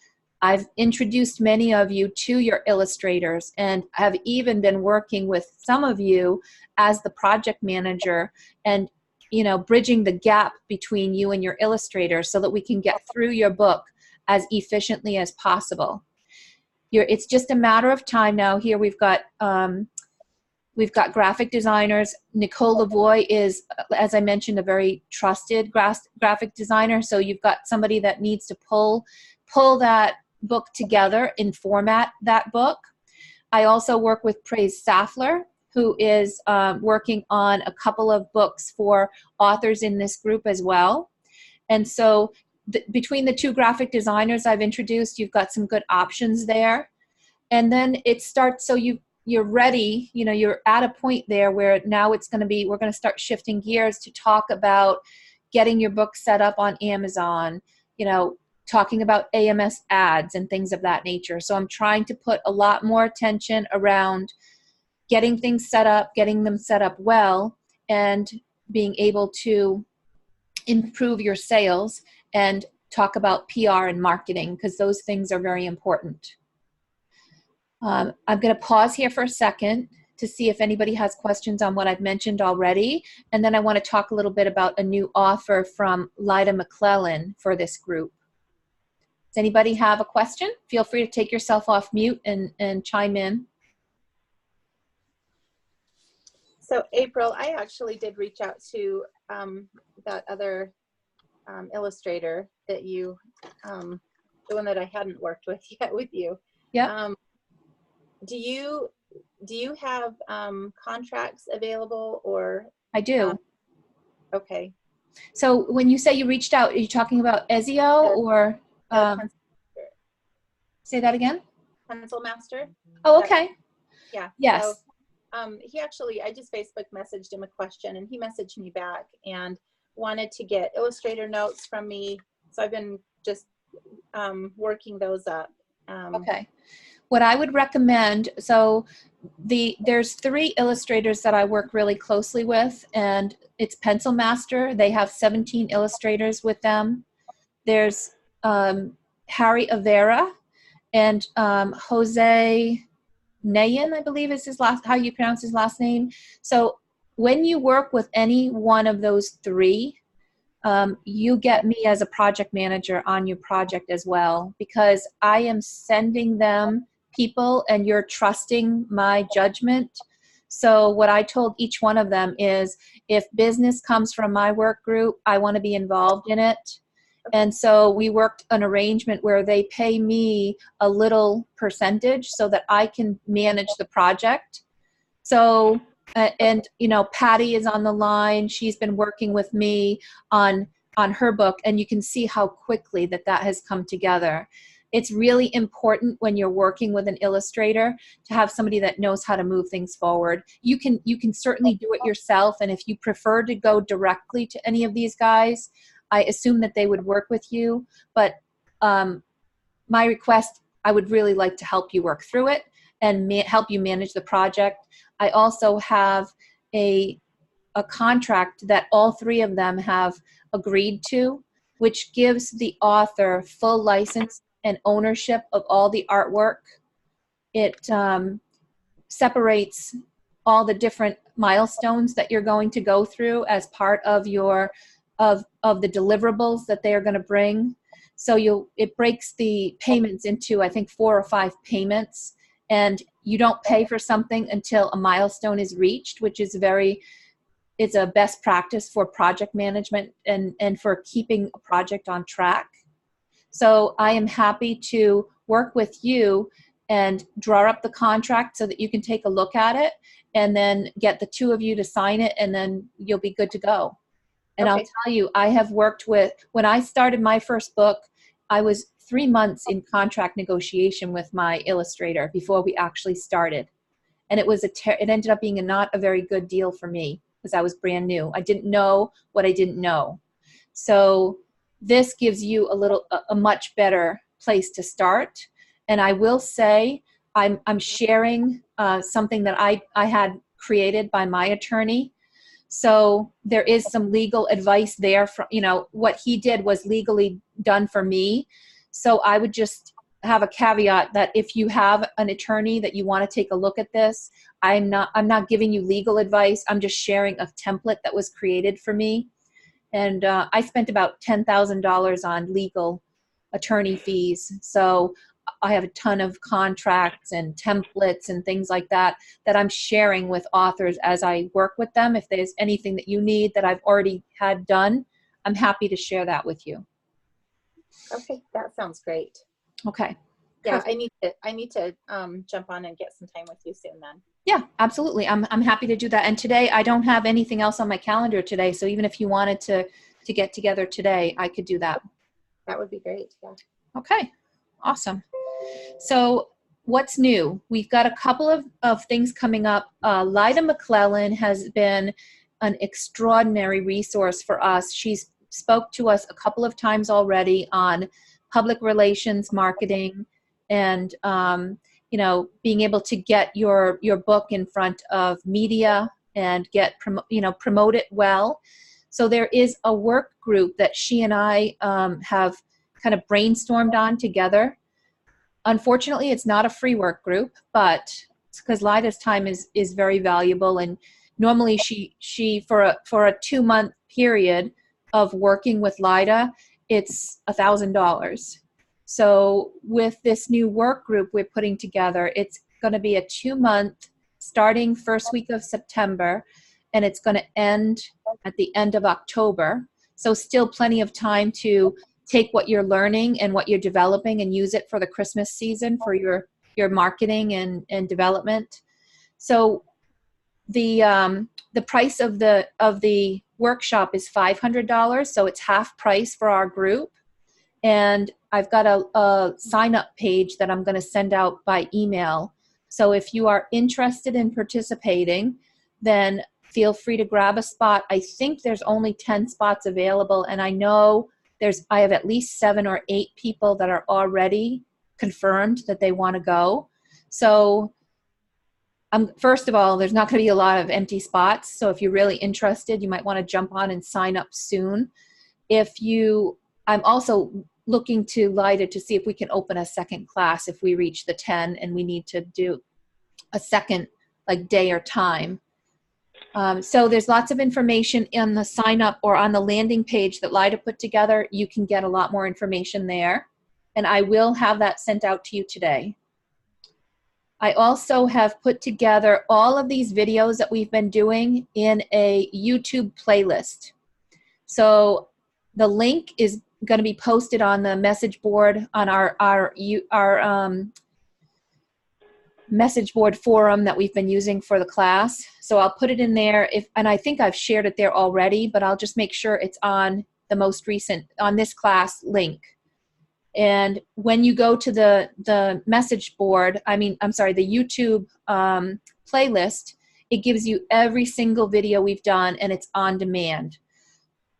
I've introduced many of you to your illustrators and have even been working with some of you as the project manager and, bridging the gap between you and your illustrator so that we can get through your book as efficiently as possible. It's just a matter of time now. Here we've got graphic designers. Nicole Lavoie is, as I mentioned, a very trusted graphic designer. So you've got somebody that needs to pull that book together and format that book. I also work with Praise Saffler, who is working on a couple of books for authors in this group as well. And so between the two graphic designers I've introduced, you've got some good options there. And then it starts, so you're ready, you're at a point there where now we're going to start shifting gears to talk about getting your book set up on Amazon, talking about AMS ads and things of that nature. So I'm trying to put a lot more attention around getting things set up, getting them set up well, and being able to improve your sales and talk about PR and marketing, because those things are very important. I'm going to pause here for a second to see if anybody has questions on what I've mentioned already. And then I want to talk a little bit about a new offer from Lyda McClellan for this group. Does anybody have a question? Feel free to take yourself off mute and chime in. So April, I actually did reach out to that other illustrator that you, the one that I hadn't worked with yet with you. Yeah. Do you have contracts available, or? I do. Okay. So when you say you reached out, are you talking about Ezio or? Say that again? Pencil Master. Oh, okay. Yeah. Yes. So he actually, I just Facebook messaged him a question, and he messaged me back and wanted to get Illustrator notes from me. So I've been just working those up. Okay. What I would recommend, so there's 3 illustrators that I work really closely with, and it's Pencil Master. They have 17 illustrators with them. There's Harry Avera and Jose Nayan, I believe is how you pronounce his last name. So when you work with any one of those 3, you get me as a project manager on your project as well, because I am sending them people and you're trusting my judgment. So what I told each one of them is, if business comes from my work group, I want to be involved in it. And so we worked an arrangement where they pay me a little percentage so that I can manage the project. So, and you know, Patty is on the line. She's been working with me on her book, and you can see how quickly that has come together. It's really important when you're working with an illustrator to have somebody that knows how to move things forward. You can certainly do it yourself, and if you prefer to go directly to any of these guys, I assume that they would work with you. But my request, I would really like to help you work through it and help you manage the project. I also have a contract that all 3 of them have agreed to, which gives the author full license and ownership of all the artwork. It separates all the different milestones that you're going to go through as part of your of the deliverables that they are going to bring. So it breaks the payments into, I think, 4 or 5 payments, and you don't pay for something until a milestone is reached, which is it's a best practice for project management and for keeping a project on track. So I am happy to work with you and draw up the contract so that you can take a look at it and then get the 2 of you to sign it, and then you'll be good to go. And okay. I'll tell you, I have worked with, when I started my first book, I was 3 months in contract negotiation with my illustrator before we actually started. And it ended up being not a very good deal for me because I was brand new. I didn't know what I didn't know. So this gives you a much better place to start. And I will say, I'm sharing something that I had created by my attorney. So there is some legal advice there. What he did was legally done for me. So I would just have a caveat that if you have an attorney that you want to take a look at this, I'm not giving you legal advice. I'm just sharing a template that was created for me. And I spent about $10,000 on legal attorney fees. So I have a ton of contracts and templates and things like that I'm sharing with authors as I work with them. If there's anything that you need that I've already had done, I'm happy to share that with you. Okay, that sounds great. Okay. Yeah, perfect. I need to jump on and get some time with you soon then. Yeah, absolutely. I'm happy to do that. And today I don't have anything else on my calendar today. So even if you wanted to get together today, I could do that. That would be great. Yeah. Okay. Awesome. So what's new? We've got a couple of things coming up. Lyda McClellan has been an extraordinary resource for us. She's spoke to us a couple of times already on public relations, marketing, and being able to get your book in front of media and promote it well. So there is a work group that she and I have kind of brainstormed on together. Unfortunately, it's not a free work group, but it's because Lyda's time is very valuable, and normally she for a 2-month period of working with Lyda, it's $1,000. So with this new work group we're putting together, it's going to be a 2-month starting first week of September, and it's going to end at the end of October. So still plenty of time to take what you're learning and what you're developing and use it for the Christmas season for your marketing and development. So the price of the workshop is $500, so it's half price for our group. And I've got a sign-up page that I'm going to send out by email So if you are interested in participating, then feel free to grab a spot. I think there's only 10 spots available, and I know I have at least 7 or 8 people that are already confirmed that they want to go. So first of all, there's not going to be a lot of empty spots. So if you're really interested, you might want to jump on and sign up soon. I'm also looking to Lida to see if we can open a second class if we reach the 10 and we need to do a second day or time. So there's lots of information in the sign up or on the landing page that Lida put together. You can get a lot more information there. And I will have that sent out to you today. I also have put together all of these videos that we've been doing in a YouTube playlist. So the link is going to be posted on the message board on our message board forum that we've been using for the class. So I'll put it in there, and I think I've shared it there already, but I'll just make sure it's on the most recent, on this class link. And when you go to the message board, the YouTube playlist, it gives you every single video we've done, and it's on demand.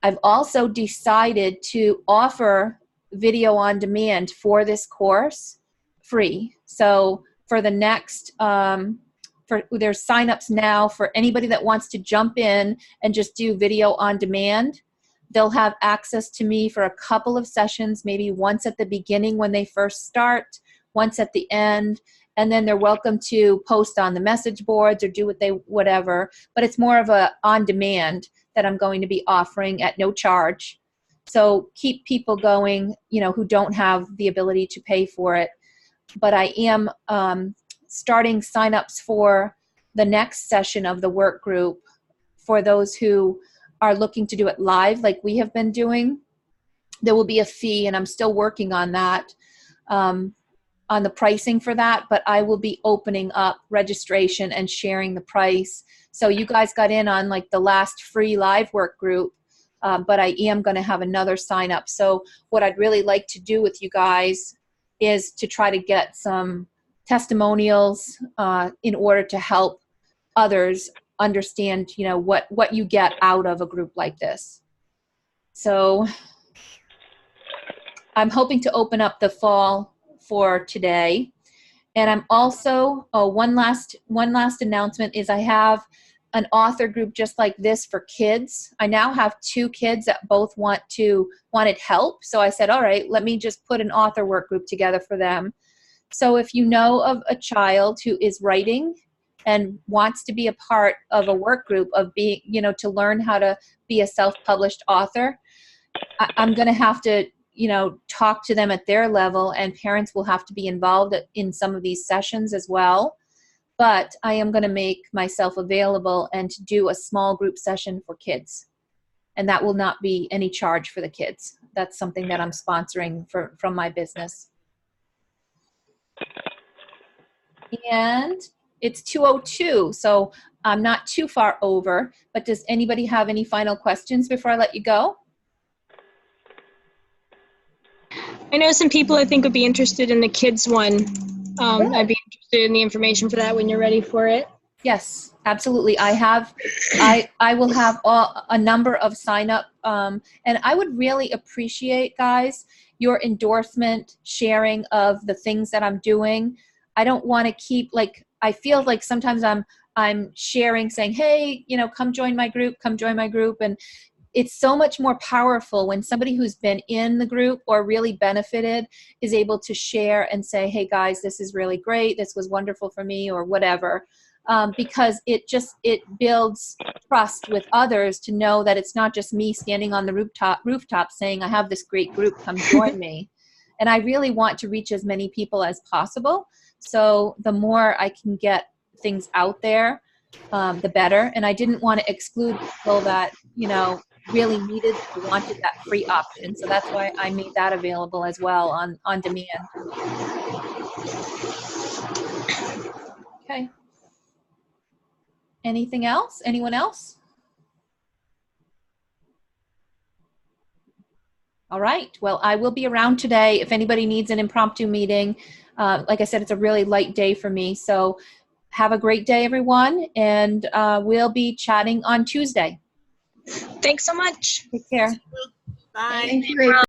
I've also decided to offer video on demand for this course free. So for the next, there's signups now for anybody that wants to jump in and just do video on demand. They'll have access to me for a couple of sessions, maybe once at the beginning when they first start, once at the end, and then they're welcome to post on the message boards or do whatever. But it's more of a on demand that I'm going to be offering at no charge. So keep people going, who don't have the ability to pay for it. But I am starting signups for the next session of the work group for those who are looking to do it live like we have been doing. There will be a fee, and I'm still working on that, on the pricing for that, but I will be opening up registration and sharing the price. So you guys got in on the last free live work group, but I am going to have another sign up. So what I'd really like to do with you guys is to try to get some testimonials in order to help others understand, what you get out of a group like this. So I'm hoping to open up the fall for today. And I'm also, one last announcement is I have an author group just like this for kids. I now have 2 kids that both wanted help. So I said, all right, let me just put an author work group together for them. So if you know of a child who is writing and wants to be a part of a work group of being, to learn how to be a self-published author, I'm going to have to, talk to them at their level, and parents will have to be involved in some of these sessions as well. But I am going to make myself available and to do a small group session for kids. And that will not be any charge for the kids. That's something that I'm sponsoring from my business. And it's 2:02, so I'm not too far over, but does anybody have any final questions before I let you go? I know some people I think would be interested in the kids one. I'd be interested in the information for that when you're ready for it. Yes, absolutely. I will have a number of sign up, and I would really appreciate, guys, your endorsement, sharing of the things that I'm doing. I don't want to keep I feel like sometimes I'm sharing, saying, hey, come join my group, and it's so much more powerful when somebody who's been in the group or really benefited is able to share and say, hey guys, this is really great, this was wonderful for me, or whatever, because it builds trust with others to know that it's not just me standing on the rooftop saying, I have this great group, come join me. And I really want to reach as many people as possible. So the more I can get things out there, the better. And I didn't want to exclude people that, really needed or wanted that free option. So that's why I made that available as well on demand. Okay. Anything else? Anyone else? All right. Well, I will be around today. If anybody needs an impromptu meeting, like I said, it's a really light day for me. So have a great day, everyone, and we'll be chatting on Tuesday. Thanks so much. Take care. Bye. Thank you, April.